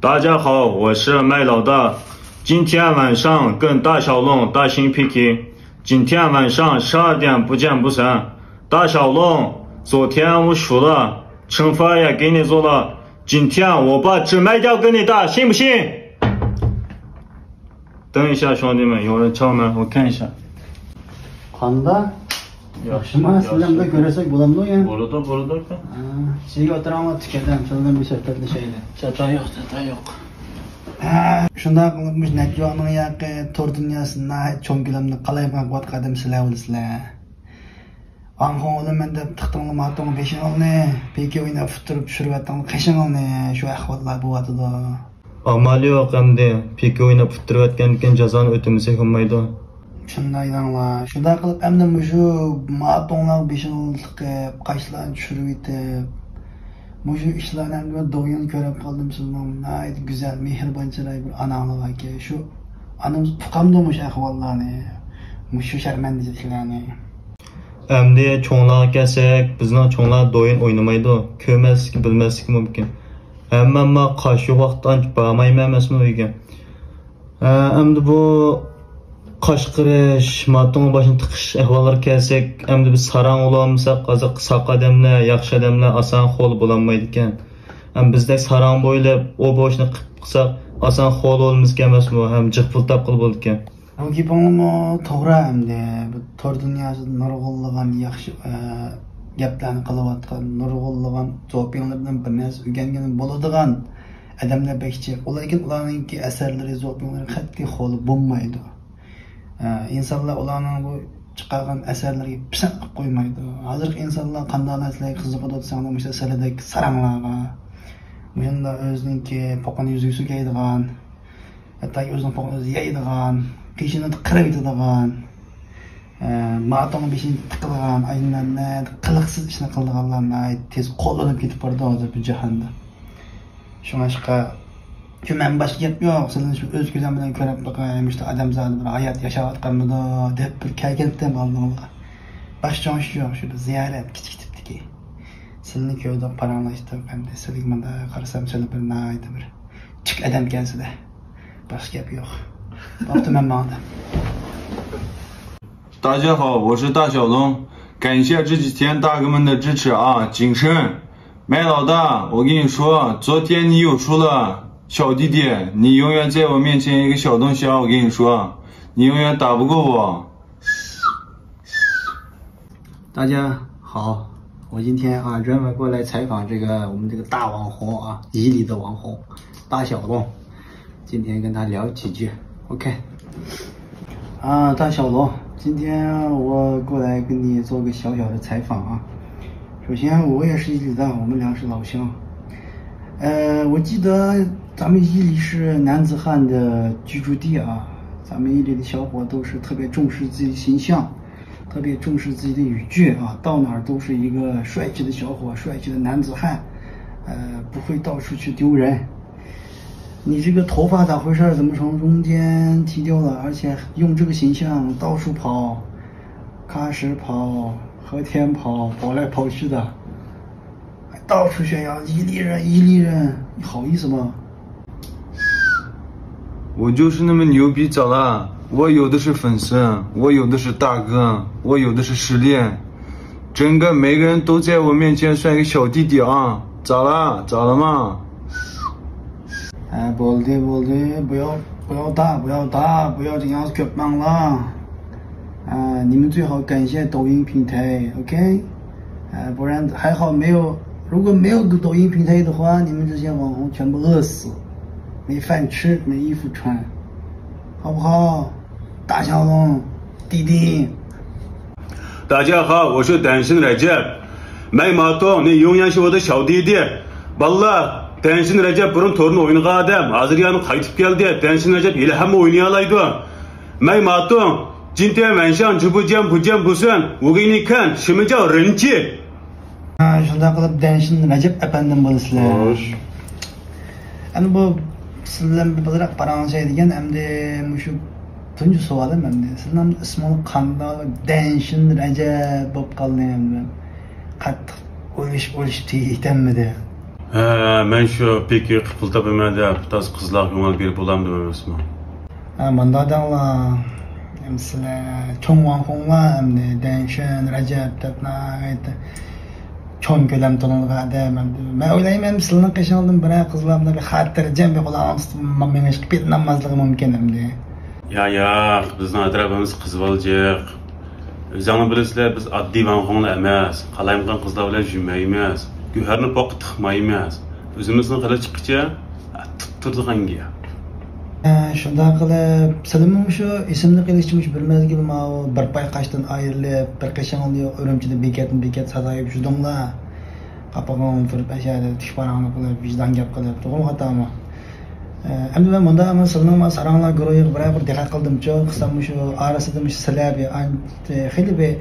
大家好，我是麦老大。今天晚上跟大小龙大型 PK， 今天晚上12点不见不散。大小龙，昨天我输了，惩罚也给你做了，今天我把纸卖掉跟你打，信不信？等一下，兄弟们，有人敲门，我看一下。Kanda? Yaxşıma sizden de göresek bulamdı ya. Burada. Sizge oturamı tükeden, sizden bir şirketli şeydi. Çata yok. Şunda kılınmış netyoğunun yağı tor dünyasında çoğun gülemde kalayman kuat kadım silah olasılar. Anhon oğlum ben de tıktığımlı matığımı peşin olne. Peki oyuna fıttırıp düşürüp attığımı kaşın olne. Şu ahvallar bu atıda. Amali yok hem de. Peki oyuna fıttırıp atkenken cazanı ötümüsek olmaydı. Şundaydanlar. Şunda kılıp hem de şu matığımlar peşin olduk. Kaşlarını düşürüp itip. Muşu işlerden böyle doyun körep kaldım sizden. Nayet güzel, mehribançıray bir analı var ki. Şu anamız tukamdıymış ahvallarını. Muşu şermendiciliklerini. Endi çoğunluğa gelsek, bizning çoğunluğa doyun oynamaydı. Kömezlik, bilmezlik mümkün. Ama karşı vaqtdan barmayım emasmi uyga. Endi bu Qaşqirish, matning başını tiqish ahvollariga kelsak, endi biz sarang olamisak, qoziq saq odamlar, yaxshi odamlar oson qo'l bo'lolmaydi ekan. Ham bizdek sarang bo'ylab, o boshni qilib qilsak, oson qo'l bo'lmizga emasmi, ham jiqpiltab qilib bo'ldi ekan. Bu gapingmi to'g'ri hamda bu tor dunyosida nurg'unlagan yaxshi gaplarni qilayotgan, nurg'unlagan javoblardan bir narsa o'rgangan bo'ladigan odamlar bekchi. Lekin ularning asarlari, javoblari qat'iy qo'li bo'lmaydi. İnsanlar ularning bu chiqargan asarlarga pisand qilib qo'ymaydi. Hozirgi insonlar qanday narsalarga qiziqib o'tsanlar, o'sha saladek saranglarga, bunda o'ziniki poqani yuziga sugaydigan, hatto o'zining poqani yeydigan, qishini qirib yetadigan, matoni beshini tiqilgan, aynan qiliqsiz ishni qilganlarni tez qo'llanib ketib bordi hozir bu jahonda. Shunga Şu men başka gap yo'q, sizning shu o'z ko'zim bilan ko'rib boqayim, işte odamzod bir hayot yashayotganmidi deb bir kelgandim oldimga. Boshqa ish yo'q, shu ziyorat kichik tipdiki. Sizning ko'yda paranglashdim, hamda sizning menda qarasam sizlar bir naydi bir chiq odam ekansiz-da. Boshqa gap yo'q. Vaqtim manda. 大家好，我是大小龙，感谢这几天大哥们的支持啊！谨慎，麦老大，我跟你说，昨天你又输了。小弟弟，你永远在我面前一个小东西啊！我跟你说，你永远打不过我。大家好，我今天专门过来采访我们这个大网红啊，伊犁的网红大小龙，今天跟他聊几句 ，OK。大小龙，今天我过来跟你做个小小的采访啊。首先，我也是伊犁的，我们俩是老乡。我记得咱们伊犁是男子汉的居住地啊，咱们伊犁的小伙都是特别重视自己的形象，特别重视自己的语句啊，到哪儿都是一个帅气的小伙，帅气的男子汉，不会到处去丢人。你这个头发咋回事？怎么从中间剃掉了？而且用这个形象到处跑，喀什跑，和田跑，跑来跑去的。到处炫耀伊犁人，你好意思吗？我就是那么牛逼，咋了？我有的是粉丝，我有的是大哥，我有的是实力，整个每个人都在我面前算个小弟弟啊！咋了嘛？不要打，不要这样子忙了。你们最好感谢抖音平台 ，OK？不然还好没有。如果没有个抖音平台的话，你们这些网红全部饿死，没饭吃，没衣服穿，好不好？大小龙，弟弟。大家好，我是单身来着，麦马东，你永远是我的小弟弟。Valla Tensin Recep burun torunu oyunu adam. Hazır yanı kayıtıp geldi. Tensin Recep ile hem oynayalaydı. May matong, cinten venşan, cıbıcam, bucam, busan, ugini kan, şimica rınçı. Shunday qilib Danshin Rajab apandim bo'lasizlar. Xo'sh. Ana bu sizlar bilan paranglashadigan hamda shu tunji savolim endi. Sizlarning ismingiz qanday? Danshin Rajab bo'lib qoldi endi. Qattiq o'lish tegdimidi? Men şu peki pul tapaman deb tas qizlar ko'ngil berib bo'lamdi emasmi? Manda danglar. Sizlar cho'ng Vanxonlar hamda Danshin, Rajab deb cho'ng ko'lam to'langan odam. Men o'ylayman sizlarning qishingizdan bir qizlarni bir xotirjam bir qo'lingizga menga chiqib ketmamazligi mumkin endi. Yo'q, bizning atrofimiz qizg'aljiq. O'zinglar bilasizlar, biz oddiy Vanxonlar emas, qalayimqon qizlar bilan yurmaymiz. Guharni poq tiqmaymiz. O'zimizni qilib chiqqicha turdiqanga. Shunday qilib, sizlarning shu esimni qilishimiz bir mezgil bir payqashdan ayrilib, bir qishingni Urumchida bekat sadayib shudinglar. Qapag'on turib ashada tishparangni qilib, vijdon gap qilib, to'g'ri xatomi? Endi men bunda sizlarning saranglar guruhiga bir diqqat qildim-ku, qisam shu orasida sizlarga xili bir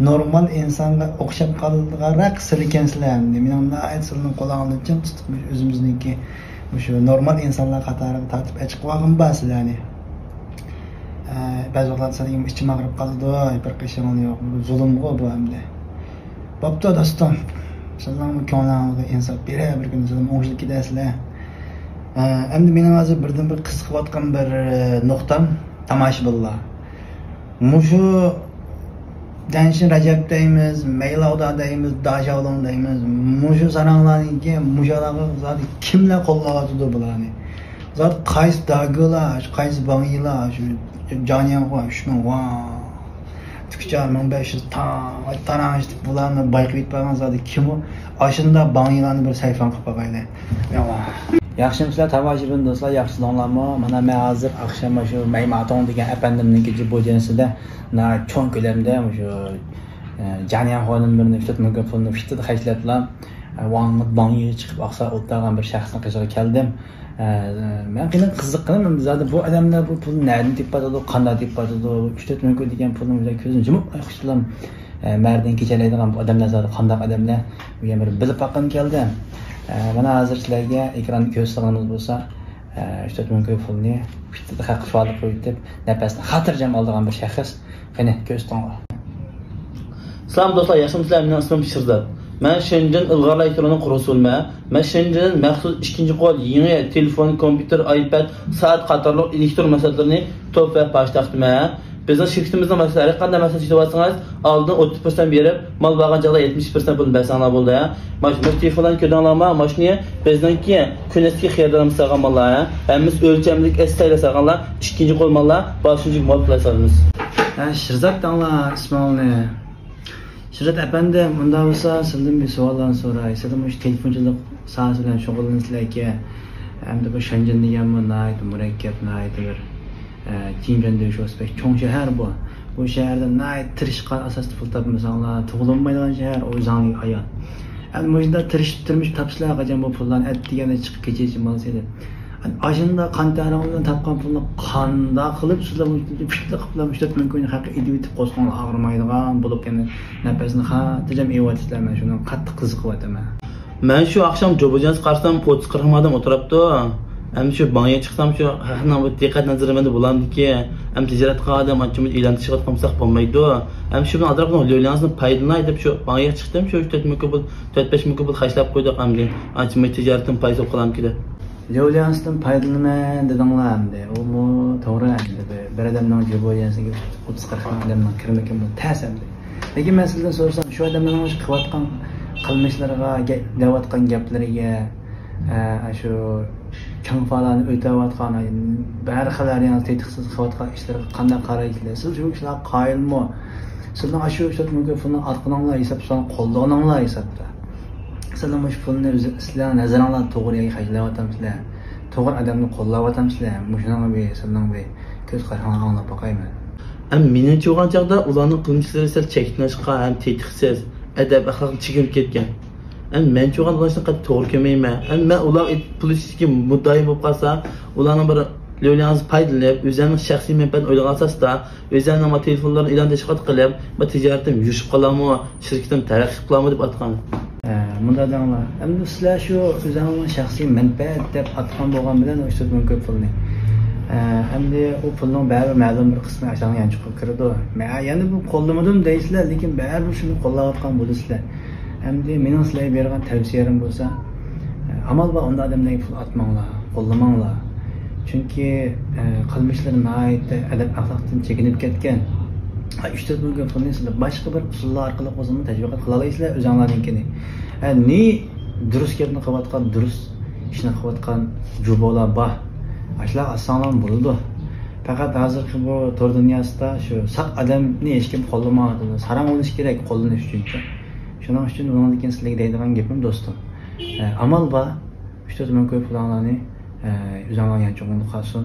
normal insonga o'xshab qolganroq silkansizlar. Mening sizlarning qo'lingizdan chin tutib o'zimizniki shu normal insonlar qatoriga tartib chiqib olgan sizlarni. Ba'zi vaqtlar sizlarga ichim og'rib qoladi, bir qishingni yo'q, zulmga bu endi. Bo'pti do'stim, sizlarning ko'nglingizga insof berib, bir kun sizlar o'ngishib ketasizlar. Endi mening hozir birdan bir qiziqayotgan bir nuqtam tomoshabinlar. Mushu Danshin Rajab deymiz, Meylavda deymiz, Dajavlon deymiz. Mushu saranglarniki mushalarga zoti kimlar qo'llayotdi bularni? Zot qaysi dagilar, qaysi bangilar, shu Joniyan qo'y, shuni va Tukchar 1500 taranish bularni bayqib yetmagan zoti kim u? Ashunda bangilarni bir sayfan qilib qo'yaylar. Yaxshimizlar tomoshabin do'stlar, yaxshilarmi? Mana men hozir oqshom shu Maymaton degan apandimniki bo'jensida cho'ng ko'lamda shu Janiyan xonim birini ishlatmagan pulni fitda xajlatlar bangiga chiqib oqsa o'tirgan bir shaxsning qishiga keldim. Men qiziqqanim zaten bu odamlar bu pulni nereden tepadi, qanday tepadi, ishlatmagan degan pulni ko'zini yumib qo'yishdilar. Merdan kechalaydigan bu odamlar zaten qanday odamlar degan bir bilib boqqan keldim. Mana hozir sizlarga ekranda ko'rsatganimiz bo'lsa, ishlatmagan pulni bitta haqqa olib qo'yib, nafasni xotirjam oladigan bir shaxs. Qani ko'rsatinglar. Salom do'stlar, yaxshimisizlar? Mening ismim Shirzat. Men Shenzhen ilg'or elektronik qurilma, men Shenzhen maxsus ikkinchi qo'l yangi telefon, kompyuter, iPad, soat qatorliq elektron masalalarni top va pash taqdiman. Bizning shirkatimizning masalalari qanday masala yetyapsangiz, oldin 30% berib, mal bo'lgan joyda 70% pul bersanglar bo'ldi. Mana shu telefondan ko'rdinglarmi? Mashina bizningki kunasiga xiyarlarimiz saqamallar, hammamiz o'lchamlik estaylar saqalar, ikkinchi qo'l mallar, boshlanjik mod qilasizmiz. Shirzat danglar ismini. Shirzat apandi, bunda bo'lsa sizdan bir savollarni so'ray. Sizlar shu telefonchilik sohasi bilan shug'ullansizlarki, hamda bu Shenzhen deganmi, nayt murakkab, nayt bir Çin'de şu aspekt çoğun şehir bu. Bu şehirde ne tırışkan asaslı pul tapmasanlar, tuğulunmaydıgan şehir o yüzden hayat. Yani bu yüzden tırıştırmış tapsılar kaçan bu puldan et diyene çıkıp geçici malsıydı. Yani aşında kan tarafından tapkan pulunu kanda kılıp sizler bu fişle kıplamış da mümkün hakkı edivitip koşkanlar ağırmaydıgan bulup yani nefesini hatırcam evat istemem şundan katlı kızık var demem. Ben şu akşam Jobojans karşıdan polis kırmadım oturuptu. Hem şu banyoya çıksam şu hakikaten bu dikkat nazarımda bulamdı ki hem ticaret kadar maçımız ilan çıkart kamsak olmaydı. Hem şu atrafında Lyolya'nın paydını edip şu banyoya çıktım şu 4-5 mükabel haşlap koyduk hem de açımız ticaretin payı sokalam ki de. Lyolya'nın paydını ben dedimler hem de o mu doğru hem de bir adamdan Lyolya'sın gibi 30-40 adamdan kirmekken bu ters hem de. Peki ben sizden sorsam şu adamdan şu kıvatkan kılmışlarga devatkan gaplariga şu kang faoliyatni o'tayotgan bari xalar yana tetiksiz qilayotgan ishlarga qanday qaraysizlar? Siz shu ishlar qoyilmi? Sizlar shu ishlatmagan pulni orqanglar hisobdan qo'llaninglar hisobda. Sizlar shu pulni sizlar nazaringlar to'g'ri hajlayapsizlar. To'g'ri odamni qo'llayapsizlar. Shunga bir sizlarning bir ko'z qarashini anglab boqayman. Mening cho'g'an chaqda ularning qilmishlari sal cheklanishga ham tetiksiz, adab axloq chigib ketgan. Men çoğun ulaştığım kadar doğru kömeyim. Ben ular politik muddai bu kalsa, uların bir Lyolya'nız paydalayıp, üzerinin şahsi menfaat oylayan asasda, üzerinin ama telefonların ilan teşkilat kılıp, bu ticaretim yuşup kalamı, şirketim terakki kalamı deyip atkan. Bunda dağlar. Hem de sizler şu üzerinin şahsi menfaat deyip atkan boğan bilen o işletmen köp pulunu. Hem de o pulun bari ma'lum bir qismi aşağıya yan çıkıp kirdi. Yani bu qo'llamadim deysizlar, lekin bari şunu qo'llayotgan bo'lasizlar. Hem de mening sizlarga bergan tavsiyalarim bo'lsa, amal va onda odamlarga pul atmanglar, qo'llamanglar. Chunki qilmishlari nihoyatda adab axloqdan chekinib ketgan. 3-4 million pulni sizlar boshqa bir usullar orqali o'zingizni tajriba qila olasizlar o'zingizlarnikini. Ne durust gapni qilayotgan, durust ishni qilayotgan jubolar bor. Ashlar asosan bo'ladi. Faqat hozirgi bu tor dunyosida shu saq odamni hech kim qo'llamaydi. Sarang bo'lish kerak qo'llanish uchun. Shuning uchun undan sizlarga deydigan gapim do'stim. Amal bor. 3-4 million ko'p pullarni o'zingizlarga cho'nglik qilsin.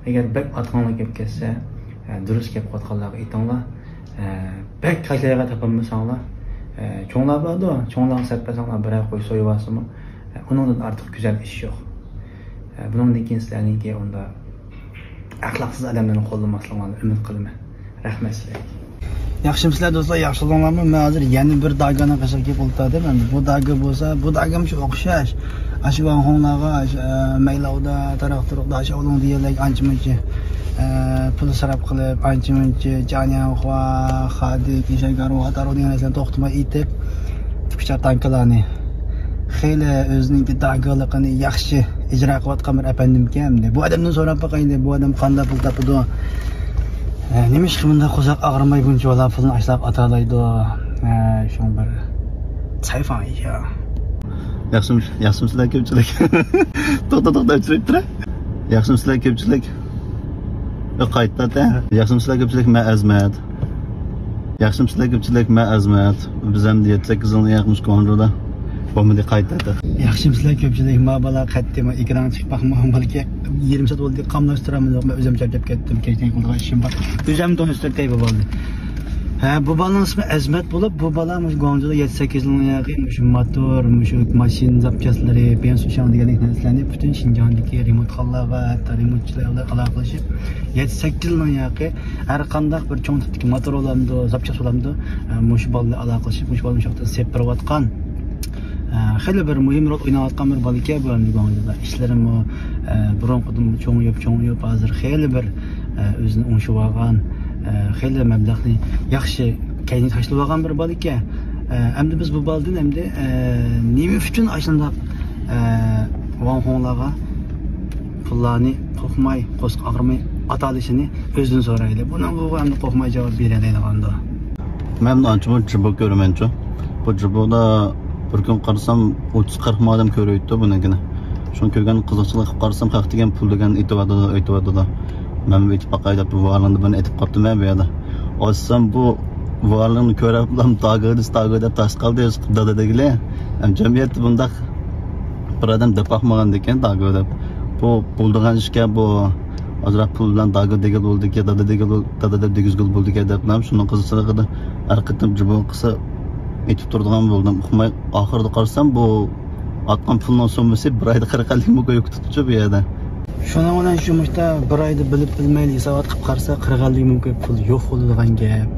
Agar bak atqanlik gap kelsa, durust gap qotganlarga aytinglar. Bak qayerga topolmasanglar, cho'nglar bordi, cho'nglarni satpasanglar bir qo'y so'yib olsinmi? Undan ortiq go'zal ish yo'q. Bundan keyin sizlarningki unda axloqsiz odamlarni qo'llamasliklarini umid qilaman. Rahmat sizlarga. Yaxshimisilar do'stlar, yaxshilanglarmi? Men hozir yana bir dagani qashaqqa o'ltirdim. Bu daga bo'lsa, bu dagam shu o'xshash. Ashvanxonlarga, maylovda, tarafturda ashvolon deyilgan ancha-muncha pul sarf qilib, ancha-muncha janyanxo, xadik, ishagarwa, tarodin narsalarni to'xtamay itib, pichar tankalarni xeyli o'zining dagaligini yaxshi ijro qilayotgan bir apandimkan. Bu odamdan so'rab boqaylik, bu odam qanday pul topadi? Nima ish qilmanda qo'zaq og'rimay buncha valla pulni ashlab atalaydi. Shu bir sayfan ya. Yaxshimisilar ko'pchilik? To'xta o'chirib tur. Yaxshimisilar ko'pchilik? Qaytda. Yaxshimisilar ko'pchilik? Men Azmat. Yaxshimisilar ko'pchilik? Men Azmat. Biz ham 7-8 yil yaqin ko'ndirda. Bo'lmadi qaytda. Yaxshimisilar ko'pchilik? Men bala qaytdim, ekran chiqib baxman balki 20 soat bo'ldi qamlashtiramiz. Men o'zim charchab ketdim. Kechdan qilgan ishim bor. O'zim tonishtirib bo'ldi. Bu balaning ismi Azmat bo'lib, bu bala mush Gonjoda 7-8 yil yaqin mush motor, mush mashin zapchaslari, bensin degan narsalarni butun Shinjondagi remont-xonlar va remont-chilar bilan aloqalashib 7-8 yil yaqin har qanday bir cho'ng tipdagi motor olamdi, zapchas olamdi, mush bilan aloqalashib, mush bilan shoxdan sepirayotgan xeyli bir muhim rol o'ynayotgan bir bola ekan bu Gonjoda. Ishlarimni burunqidan cho'ng hozir xeyli bir o'zini o'ngshib olgan xeyli mablag'ni yaxshi kayni tashlab olgan bir bola ekan. Endi biz bu boladan endi nima uchun ashundaq vanxonlarga pullarni qo'rqmay, qo'sq og'rimay atalishini o'zidan so'raylik. Buni bu endi qo'rqmay javob beradigandir. Men ancha-muncha bu ko'ramanchi. Bu jiboda bir kun qarasam 30-40 odam ko'raydi bunigini. Shuni ko'rgan qiziqchilik qilib qarasam, haq degan pul degan aytibadi. Men bu ittifoqqa deb bu varlarni buni aytib qopdim men bu yerda. Olsam bu varlarni ko'rib bilan tagida tas qoldi dadagilar. Jamiyat bunda bir odam deb baxmagan ekan tagida. Bu puldigan ishga bu azroq pul bilan dagidagi bo'ldi ki dada degizgul bo'ldi ki deb ham shuni qiziqchiligida arqitib jibo qilsa aytib turadigan bo'ldim. Uqmay oxirida qarsam bu atgan pulning summasi 1 oyda 40 ming qo'yib tutibdi bu yerda. Shuning bilan shu mushta 1 oyda bilib bilmayli hisobot qilib qarsa 40 ming pul yo'q bo'ladigan gap.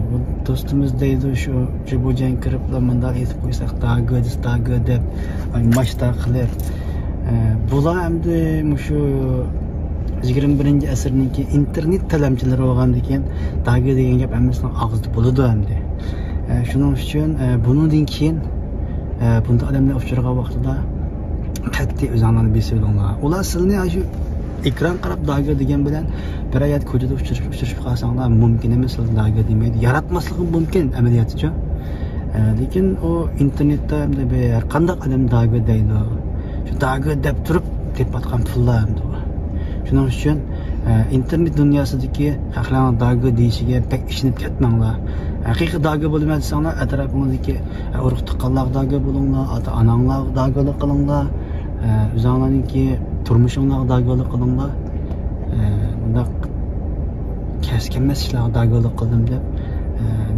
Bu do'stimiz deydi shu jibojan kirib bunday aytib qo'ysak daga deb mashta qilib. Bular endi shu 21-asrniki internet talamchilari bo'lgandan keyin daga degan gap hammasini og'izda bo'ladi endi. Shuning uchun bundan keyin bunda odamlar uchragan vaqtida qat'iy o'zinglarni besinglar. Ular sizni shu ekran qarab daga degan bilan bir oyat ko'chada uchrashib qolsanglar mumkin emas, daga demaydi. Yaratmasligi mumkin amaliyotcha. Lekin u internetda hamda har qanday odam daga deydi. Shu daga deb turib tepatgan pullar hamda. Shuning uchun internet dunyosidagi xalqlarning daga deyishiga pek ishinib ketmanglar. Haqiqiy daga bo'lmasanglar, atrofingizdagi urug' tuqqanlar daga bo'linglar, ota-onanglar dagalik qilinglar. O'zinglarningki turmushinglar dagalik qilinglar. Bunda kaskanmas ishlar dagalik qildim deb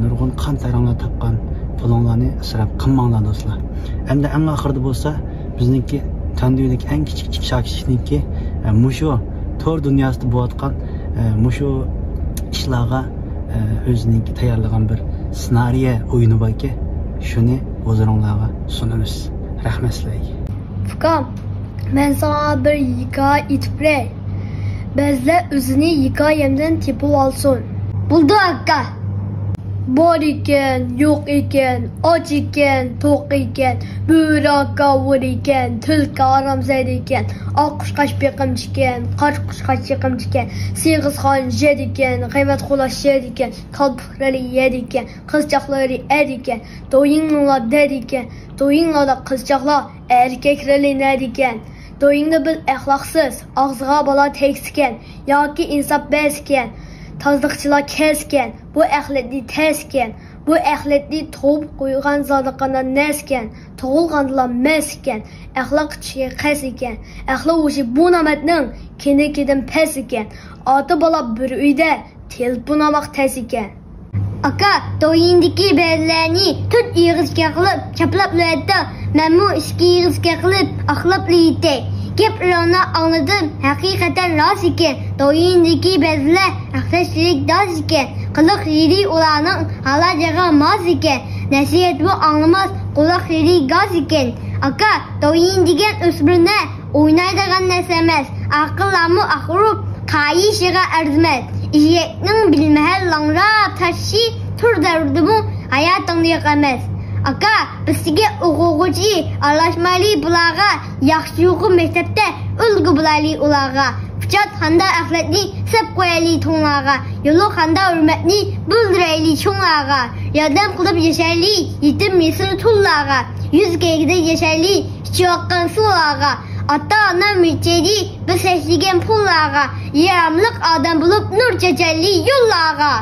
nurg'un qon taranglar topgan pulinglarni isrof qilmanglar do'stlar. Endi eng oxirida bo'lsa bizningki tandulik eng kichik shakishniki mushu tor dunyosida bo'layotgan mushu ishlarga o'zining tayyorlagan bir ssenariy o'yini borki, shuni o'zingizlarga sunamiz. Rahmat sizlarga. Fukam, ben sana bir hikaye itibray. Bezle özünü hikayemden tepip alsın. Buldu hakka. Bor ekan, yo'q ekan, och ekan, to'q ekan, bo'ri akavur ekan, tulki oromzad ekan, oq qushqash beqimchi ekan, qor qushqash yiqimchi ekan, sig'izxon jed ekan, g'iybat xulash jed ekan, qalpoqlari yed ekan, qizchaqlari ed ekan, do'yinglar ded ekan, do'yinglarda qizchaqlar erkaklari ned ekan. Do'yingda bil axloqsiz, og'ziga balo tegskan, yoki insof beskan. Tozliqchilar kesken, bu axlatni tesken, bu axlatni to'p qo'ygan zodiqadan nesken, tug'ilganlar mesken, axloq chiga qas ekan, axloq o'shi bu namatning kenikidan pes ekan, ota bola bir uyda telpunamoq tes ekan. Aka, do'yindagi bellarni tut yig'izga qilib, chaplablaydi, menmu ishga yig'izga qilib, axlablaydi. Gaplarni anladım, haqiqatan rost ekan. Do'yindagi bellar axlashlik dosh ekan. Qiliq yeri ularning halajaga mos ekan. Nasihat bu anglamas, quloq yeri gaz ekan. Aka, do'yin degan o'smirni o'ynaydigan narsa emas. Aqllarni aqrub, qayishiga arzimas. Iyakning bilmahal langrab tashi tur davrdimi hayotingda emas. Aka, bizga o'quvchi aralashmali bularga, yaxshi o'qib maktabda ulgu bulayli ularga. Fichot xanda axlatni sep qo'yayli to'nglarga, yo'li xanda hurmatni bildirayli cho'nglarga. Yordam qilib yashayli yetim misr tullarga, yuz kegida yashayli ichyoqqan suvlarga. Ota-ona michedi biz hechligan pullarga, yaramliq odam bo'lib nur chechayli yo'llarga.